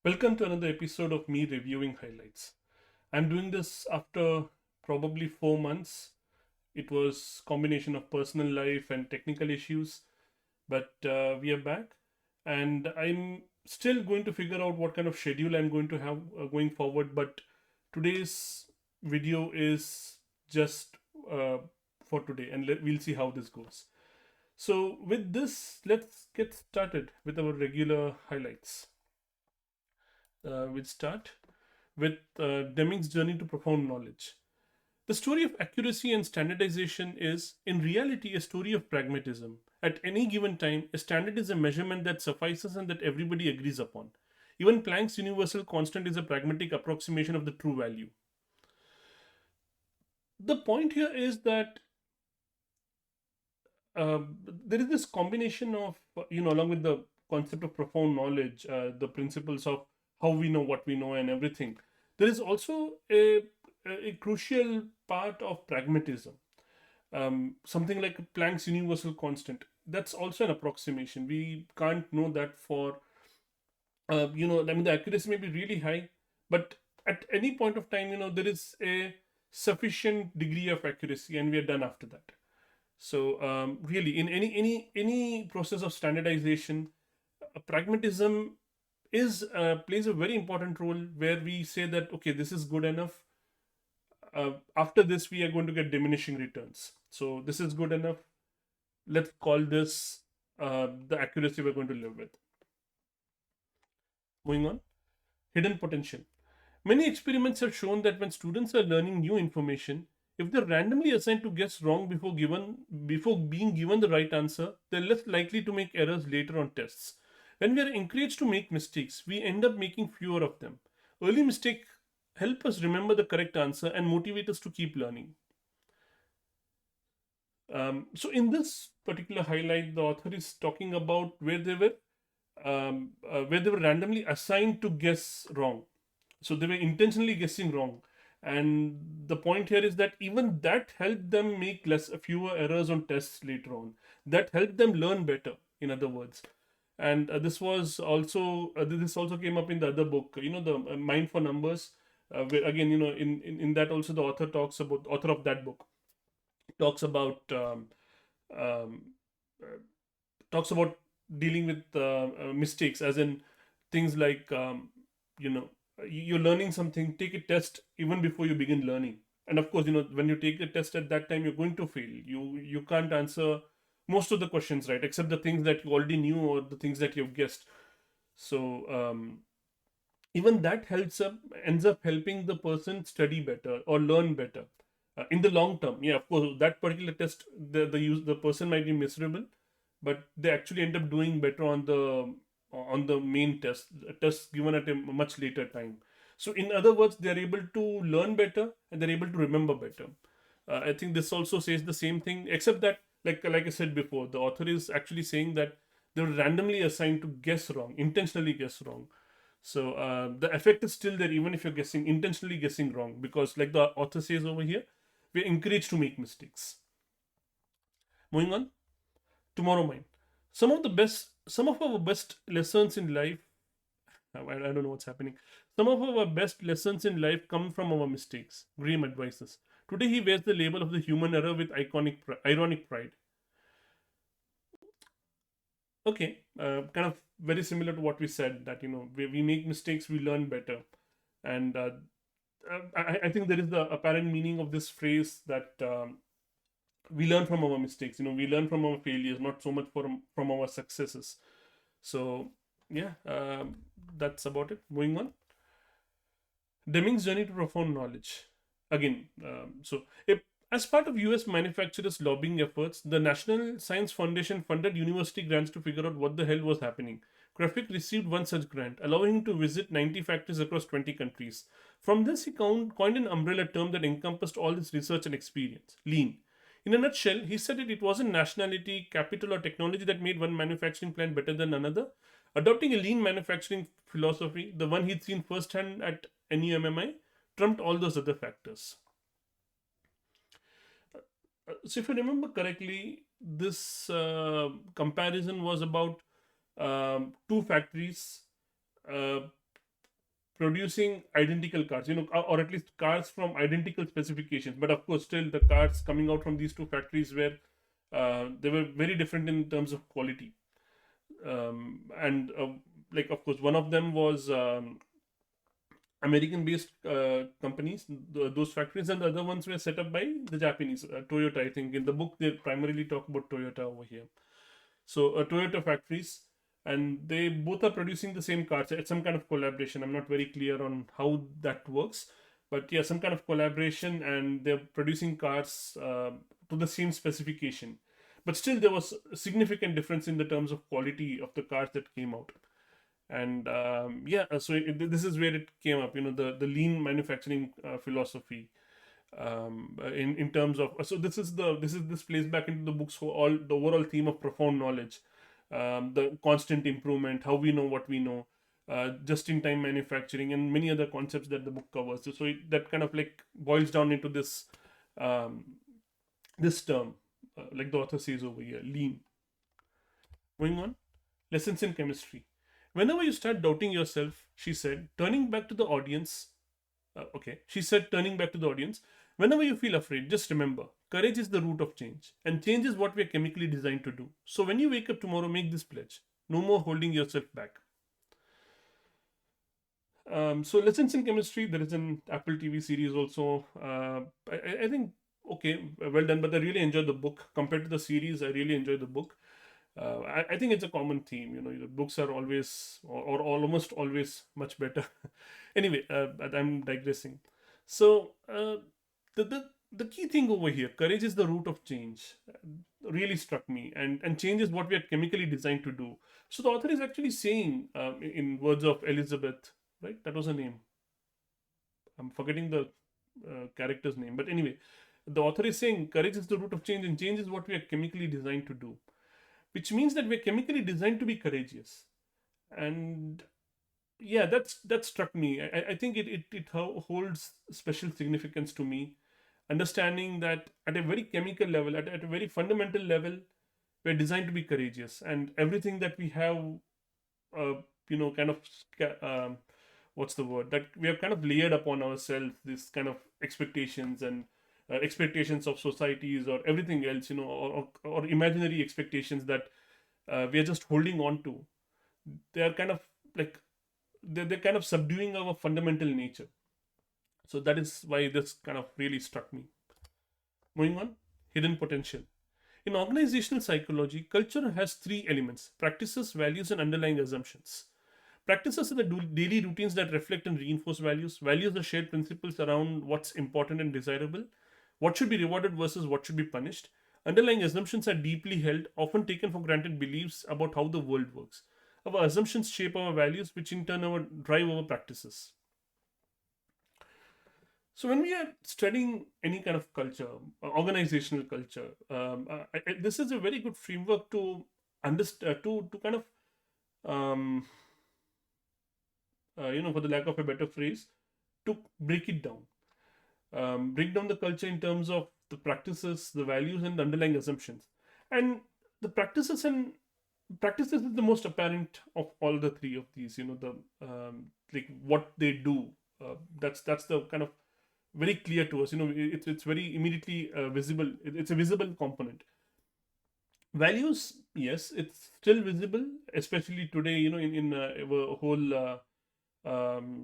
Welcome to another episode of me reviewing highlights. I'm doing this after probably 4 months. It was combination of personal life and technical issues, but we are back and I'm still going to figure out what kind of schedule I'm going to have going forward, but today's video is just uh, for today and we'll see how this goes. So with this, let's get started with our regular highlights. We'll start with Deming's journey to profound knowledge. The story of accuracy and standardization is, in reality, a story of pragmatism. At any given time, a standard is a measurement that suffices and that everybody agrees upon. Even Planck's universal constant is a pragmatic approximation of the true value. The point here is that there is this combination of, along with the concept of profound knowledge, the principles of how we know what we know and everything, there is also a crucial part of pragmatism. Something like Planck's universal constant. That's also an approximation. We can't know that for, the accuracy may be really high, but at any point of time, there is a sufficient degree of accuracy and we are done after that. So really, in any process of standardization, pragmatism is plays a very important role where we say that okay, this is good enough. After this, we are going to get diminishing returns. So this is good enough. Let's call this the accuracy we're going to live with. Moving on, hidden potential. Many experiments have shown that when students are learning new information, if they're randomly assigned to guess wrong before being given the right answer, they're less likely to make errors later on tests. When we are encouraged to make mistakes, we end up making fewer of them. Early mistakes help us remember the correct answer and motivate us to keep learning. So in this particular highlight, the author is talking about where they were randomly assigned to guess wrong. So they were intentionally guessing wrong. And the point here is that even that helped them make fewer errors on tests later on. That helped them learn better, in other words. And this also came up in the other book, the Mind for Numbers, where again, in that also the author of that book talks about um, uh, talks about dealing with mistakes, as in things like you know you're learning something, take a test even before you begin learning. And of course, when you take the test at that time, you're going to fail. You can't answer most of the questions right, except the things that you already knew or the things that you've guessed. So even that ends up helping the person study better or learn better in the long term. Yeah, of course, that particular test, the person might be miserable, but they actually end up doing better on the main test, a test given at a much later time. So in other words, they're able to learn better and they're able to remember better. I think this also says the same thing, except that, like I said before, the author is actually saying that they were randomly assigned to guess wrong, intentionally guess wrong. So the effect is still there even if you're intentionally guessing wrong, because like the author says over here, we're encouraged to make mistakes. Moving on, Tomorrowmind. Some of our best lessons in life. I don't know what's happening. Some of our best lessons in life come from our mistakes. Graham advises. Today he wears the label of the human error with ironic pride. Okay, kind of very similar to what we said, that we make mistakes, we learn better, and I think there is the apparent meaning of this phrase that we learn from our mistakes. We learn from our failures, not so much from our successes. So yeah, that's about it. Moving on, Deming's journey to profound knowledge. Again, as part of US manufacturers' lobbying efforts, the National Science Foundation funded university grants to figure out what the hell was happening. Krafik received one such grant, allowing him to visit 90 factories across 20 countries. From this, he coined an umbrella term that encompassed all his research and experience: lean. In a nutshell, he said it wasn't nationality, capital, or technology that made one manufacturing plant better than another. Adopting a lean manufacturing philosophy, the one he'd seen firsthand at NUMMI, trumped all those other factors. So, if I remember correctly, this comparison was about two factories. Uh, producing identical cars, or at least cars from identical specifications. But of course, still the cars coming out from these two factories were they were very different in terms of quality. And like, of course, one of them was American-based companies, those factories, and the other ones were set up by the Japanese, Toyota. I think in the book they primarily talk about Toyota over here. So Toyota factories, and they both are producing the same cars. It's some kind of collaboration. I'm not very clear on how that works, but yeah, some kind of collaboration, and they're producing cars to the same specification. But still, there was a significant difference in the terms of quality of the cars that came out. And yeah, so this is where it came up. The lean manufacturing philosophy, in terms of, so this plays back into the books for all the overall theme of profound knowledge, the constant improvement, how we know what we know, just in time manufacturing, and many other concepts that the book covers. That kind of like boils down into um, this term, like the author says over here, lean. Going on, lessons in chemistry. Whenever you start doubting yourself, she said, turning back to the audience, she said, turning back to the audience, whenever you feel afraid, just remember, courage is the root of change, and change is what we are chemically designed to do. So when you wake up tomorrow, make this pledge: no more holding yourself back. So lessons in chemistry, there is an Apple TV series also. I think, okay, well done, but I really enjoyed the book. Compared to the series, I really enjoyed the book. I think it's a common theme. The books are always, or almost always, much better. Anyway, but I'm digressing. So the key thing over here, courage is the root of change, really struck me, and change is what we are chemically designed to do. So the author is actually saying, in words of Elizabeth, right? That was her name. I'm forgetting the character's name, but anyway, the author is saying courage is the root of change, and change is what we are chemically designed to do, which means that we're chemically designed to be courageous. And yeah, that struck me. I think it holds special significance to me, understanding that at a very chemical level, at a very fundamental level, we're designed to be courageous, and everything that we have, uh, kind of, what's the word, that we have kind of layered upon ourselves, this kind of expectations, and expectations of societies or everything else, or imaginary expectations that we are just holding on to. They are kind of like, they're kind of subduing our fundamental nature. So that is why this kind of really struck me. Moving on, hidden potential. In organizational psychology, culture has three elements: practices, values, and underlying assumptions. Practices are the daily routines that reflect and reinforce values. Values are shared principles around what's important and desirable, what should be rewarded versus what should be punished. Underlying assumptions are deeply held, often taken for granted beliefs about how the world works. Our assumptions shape our values, which in turn drive our practices. So when we are studying any kind of culture, organizational culture, this is a very good framework to understand, to kind of, um, for the lack of a better phrase, to break it down. Break down the culture in terms of the practices, the values, and the underlying assumptions. And the practices is the most apparent of all the three of these. The like what they do. That's the kind of very clear to us. It's very immediately visible. It's a visible component. Values, yes, it's still visible, especially today. In our whole,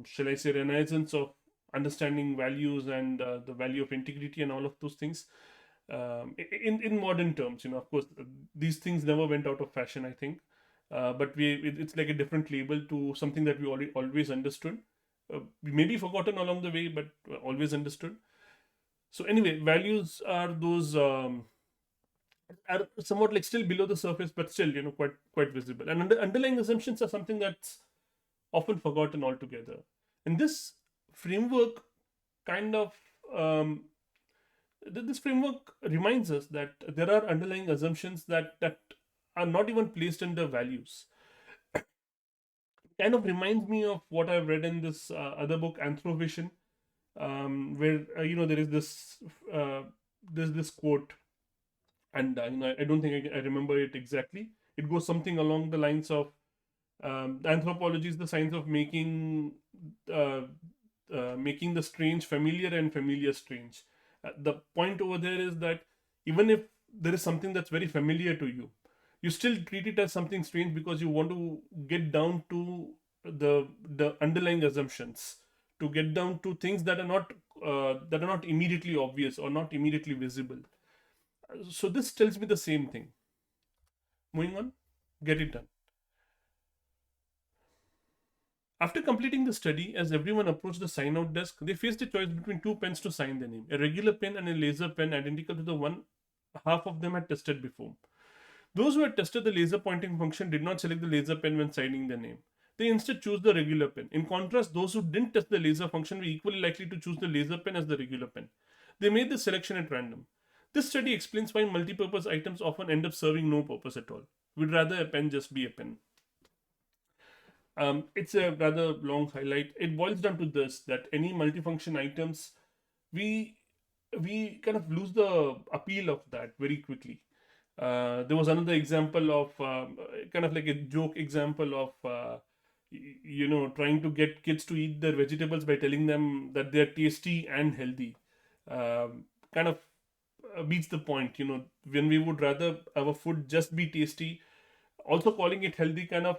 shall I say, renaissance of understanding values, and the value of integrity and all of those things. In modern terms, of course, these things never went out of fashion, I think. But it's like a different label to something that we always understood. We may be forgotten along the way, but always understood. So anyway, values are those, are somewhat like still below the surface, but still, quite visible. And underlying assumptions are something that's often forgotten altogether. And this framework kind of, um, this framework reminds us that there are underlying assumptions that are not even placed under values. Kind of reminds me of what I've read in this other book, Anthrovision, where there is this quote, and I don't think I remember it exactly. It goes something along the lines of, anthropology is the science of making uh, making the strange familiar and familiar strange. The point over there is that even if there is something that's very familiar to you, you still treat it as something strange because you want to get down to the underlying assumptions, to get down to things that are not immediately obvious or not immediately visible. So this tells me the same thing. Moving on, get it done. After completing the study, as everyone approached the sign out desk, they faced a choice between two pens to sign their name, a regular pen and a laser pen identical to the one half of them had tested before. Those who had tested the laser pointing function did not select the laser pen when signing their name. They instead chose the regular pen. In contrast, those who didn't test the laser function were equally likely to choose the laser pen as the regular pen. They made the selection at random. This study explains why multi-purpose items often end up serving no purpose at all. We'd rather a pen just be a pen. It's a rather long highlight. It boils down to this: that any multifunction items, we we kind of lose the appeal of that very quickly. There was another example of kind of like a joke example of trying to get kids to eat their vegetables by telling them that they're tasty and healthy. Kind of beats the point. When we would rather our food just be tasty, also calling it healthy kind of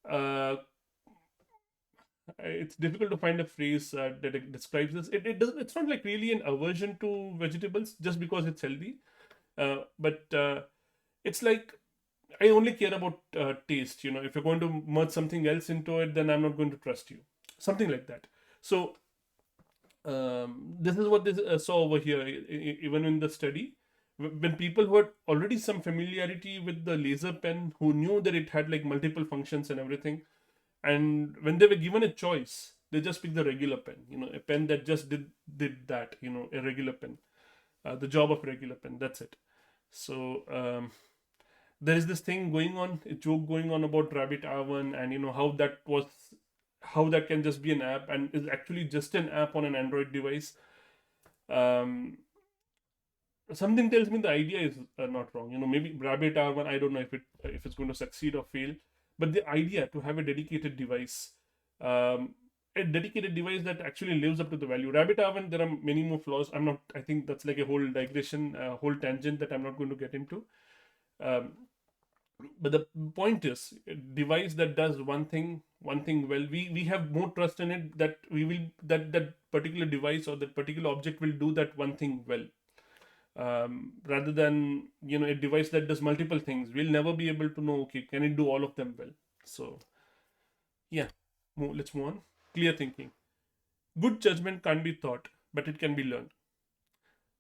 uh, it's difficult to find a phrase that describes this. It doesn't. It's not like really an aversion to vegetables just because it's healthy, but it's like I only care about taste. If you're going to merge something else into it, then I'm not going to trust you. Something like that. So this is what this saw over here, even in the study. When people who had already some familiarity with the laser pen, who knew that it had like multiple functions and everything, and when they were given a choice, they just picked the regular pen. A pen that just did that. A regular pen, the job of regular pen. That's it. So there is this thing going on, a joke going on about Rabbit Oven, and how that can just be an app and is actually just an app on an Android device. Um, Something tells me the idea is not wrong. Maybe Rabbit R1. I don't know if it's going to succeed or fail, but the idea to have a dedicated device, a dedicated device that actually lives up to the value. Rabbit R1, there are many more flaws. I'm not. I think that's like a whole digression, a whole tangent that I'm not going to get into. Um, but the point is, a device that does one thing well, we have more trust in it that we will that particular device or that particular object will do that one thing well, rather than a device that does multiple things. We'll never be able to know, okay, can it do all of them well. So yeah, let's move on. Clear thinking. Good judgment can't be taught, but it can be learned.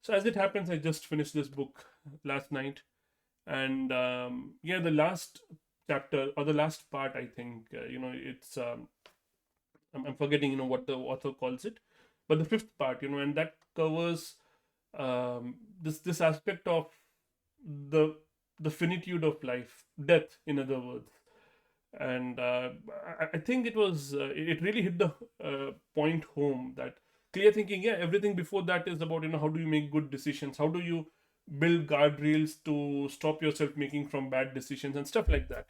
So as it happens, I just finished this book last night, and yeah, the last chapter or the last part, I think, it's I'm forgetting what the author calls it, but the fifth part, and that covers this aspect of the the finitude of life, death, in other words. And I think it really hit the point home that clear thinking, yeah, everything before that is about how do you make good decisions, how do you build guardrails to stop yourself making from bad decisions and stuff like that.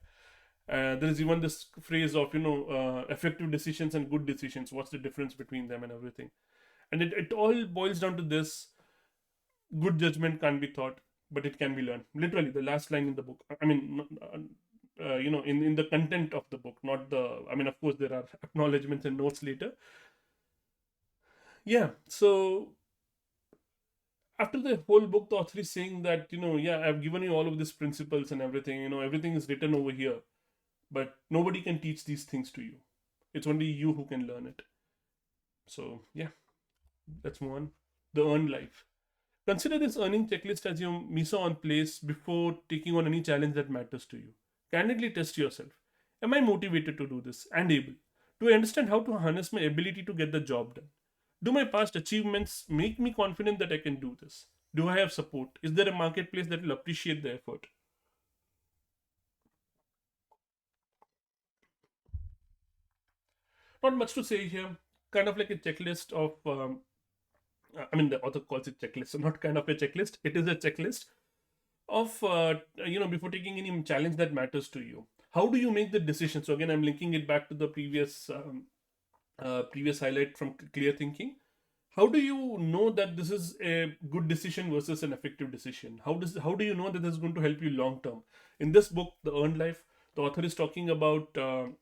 There is even this phrase of effective decisions and good decisions, what's the difference between them and everything. And it all boils down to this: good judgment can't be taught, but it can be learned. Literally, the last line in the book. I mean, in the content of the book, not the. I mean, of course, there are acknowledgements and notes later. Yeah. So after the whole book, the author is saying that yeah, I've given you all of these principles and everything. Everything is written over here, but nobody can teach these things to you. It's only you who can learn it. So yeah, let's move on. The earned life. Consider this earning checklist as your MISA on place before taking on any challenge that matters to you. Candidly test yourself. Am I motivated to do this and able? Do I understand how to harness my ability to get the job done? Do my past achievements make me confident that I can do this? Do I have support? Is there a marketplace that will appreciate the effort? Not much to say here. Kind of like a checklist of I mean, the author calls it checklist, so not kind of a checklist. It is a checklist of before taking any challenge that matters to you. How do you make the decision? So again, I'm linking it back to the previous previous highlight from clear thinking. How do you know that this is a good decision versus an effective decision? How do you know that this is going to help you long term? In this book, The Earned Life, the author is talking about of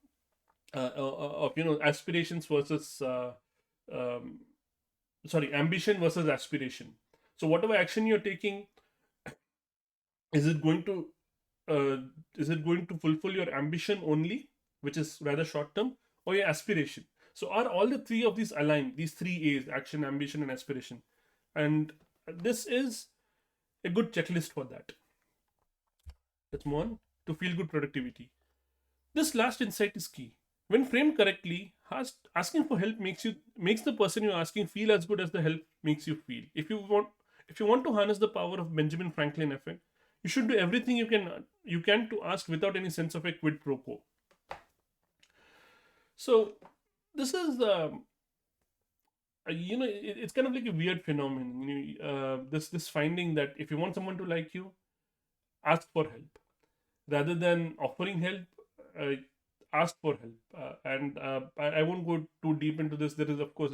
aspirations versus um, sorry, ambition versus aspiration. So whatever action you're taking, is it going to uh, fulfill your ambition only, which is rather short term, or your aspiration? So are all the three of these aligned, these three A's: action, ambition, and aspiration? And this is a good checklist for that. Let's move on to feel good productivity. This last insight is key. When framed correctly, asking for help makes the person you're asking feel as good as the help makes you feel. If you want to harness the power of Benjamin Franklin effect, you should do everything you can to ask without any sense of a quid pro quo. So this is it's kind of like a weird phenomenon. This finding that if you want someone to like you, ask for help rather than offering help. Uh, Ask for help, and I won't go too deep into this. There is, of course,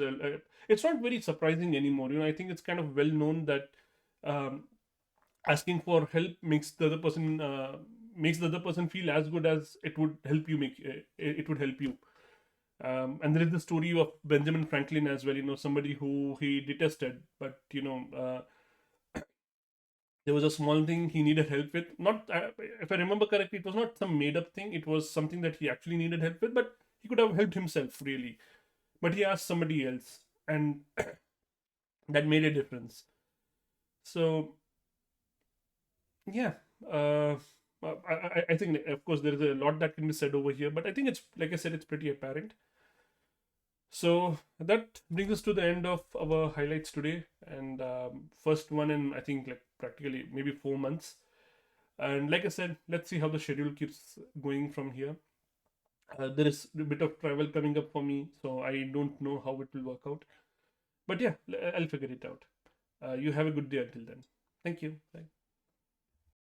it's not very surprising anymore. I think it's kind of well known that um, asking for help makes the other person feel as good as it would help you make it would help you. And there is the story of Benjamin Franklin as well. Somebody who he detested, but there was a small thing he needed help with. Not, if I remember correctly, it was not some made up thing. It was something that he actually needed help with, but he could have helped himself really. But he asked somebody else, and that made a difference. So yeah, uh, I think, of course, there is a lot that can be said over here, but I think it's, like I said, it's pretty apparent. So that brings us to the end of our highlights today, and first one in, I think, like practically maybe 4 months. And like I said, let's see how the schedule keeps going from here. There is a bit of travel coming up for me, so I don't know how it will work out. But yeah, I'll figure it out. You have a good day until then. Thank you. Bye.